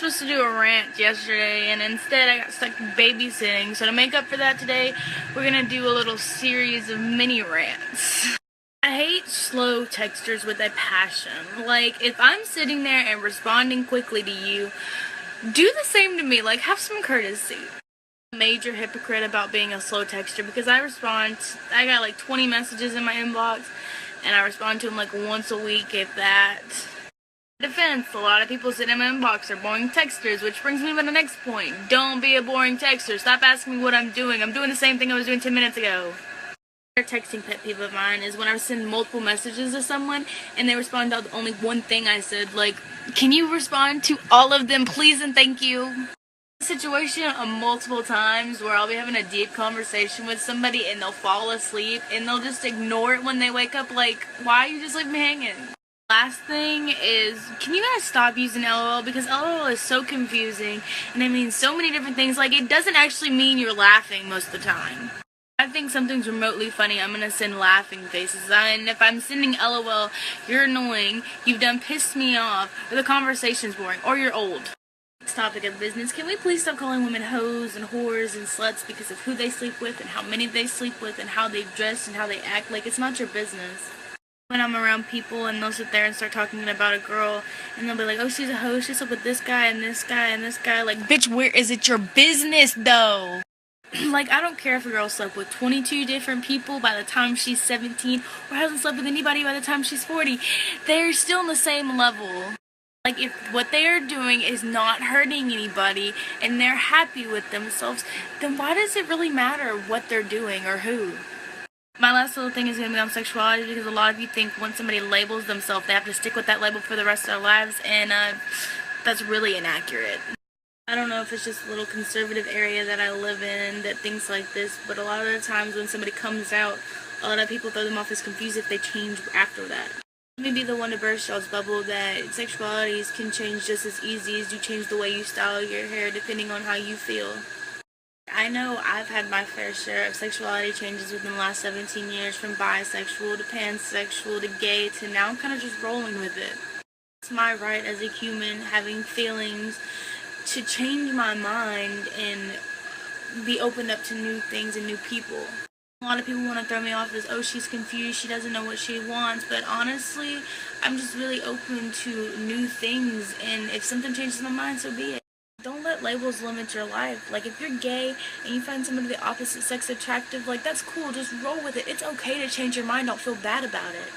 supposed to do a rant yesterday, and instead I got stuck babysitting. So to make up for that today, we're gonna do a little series of mini rants. I hate slow texters with a passion. Like, if I'm sitting there and responding quickly to you, do the same to me. Like, have some courtesy. Major hypocrite about being a slow texter because I got like 20 messages in my inbox, and I respond to them like once a week, if that. Defense, a lot of people sitting in my inbox are boring texters, which brings me to the next point. Don't be a boring texter. Stop asking me what I'm doing. I'm doing the same thing I was doing 10 minutes ago. Another texting pet peeve of mine is when I send multiple messages to someone and they respond to only one thing I said. Like, can you respond to all of them, please and thank you? Situation multiple times where I'll be having a deep conversation with somebody and they'll fall asleep and they'll just ignore it when they wake up. Like, why you just leave me hanging? Last thing is, can you guys stop using LOL, because LOL is so confusing and it means so many different things. Like, it doesn't actually mean you're laughing most of the time. I think something's remotely funny, I'm gonna send laughing faces. And if I'm sending LOL, you're annoying, you've done pissed me off, or the conversation's boring, or you're old. Next topic of business, can we please stop calling women hoes and whores and sluts because of who they sleep with and how many they sleep with and how they dress and how they act? Like, it's not your business. When I'm around people and they'll sit there and start talking about a girl and they'll be like, oh, she's a hoe, she slept with this guy and this guy and this guy. Like, bitch, where is it your business though? Like, I don't care if a girl slept with 22 different people by the time she's 17 or hasn't slept with anybody by the time she's 40. They're still on the same level. Like, if what they are doing is not hurting anybody and they're happy with themselves, then why does it really matter what they're doing or who? My last little thing is going to be on sexuality, because a lot of you think once somebody labels themselves, they have to stick with that label for the rest of their lives, and that's really inaccurate. I don't know if it's just a little conservative area that I live in that thinks like this, but a lot of the times when somebody comes out, a lot of people throw them off as confused if they change after that. Let me be the one to burst y'all's bubble that sexualities can change just as easy as you change the way you style your hair depending on how you feel. I know I've had my fair share of sexuality changes within the last 17 years, from bisexual to pansexual to gay to now I'm kind of just rolling with it. It's my right as a human having feelings to change my mind and be opened up to new things and new people. A lot of people want to throw me off as, oh, she's confused, she doesn't know what she wants, but honestly, I'm just really open to new things, and if something changes my mind, so be it. Don't let labels limit your life. Like, if you're gay and you find somebody of the opposite sex attractive, like, that's cool, just roll with it. It's okay to change your mind, don't feel bad about it.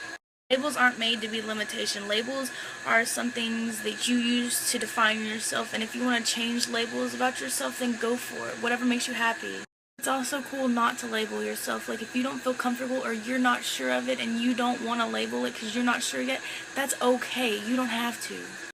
Labels aren't made to be limitation. Labels are some things that you use to define yourself, and if you want to change labels about yourself, then go for it. Whatever makes you happy. It's also cool not to label yourself. Like, if you don't feel comfortable or you're not sure of it and you don't want to label it because you're not sure yet, that's okay. You don't have to.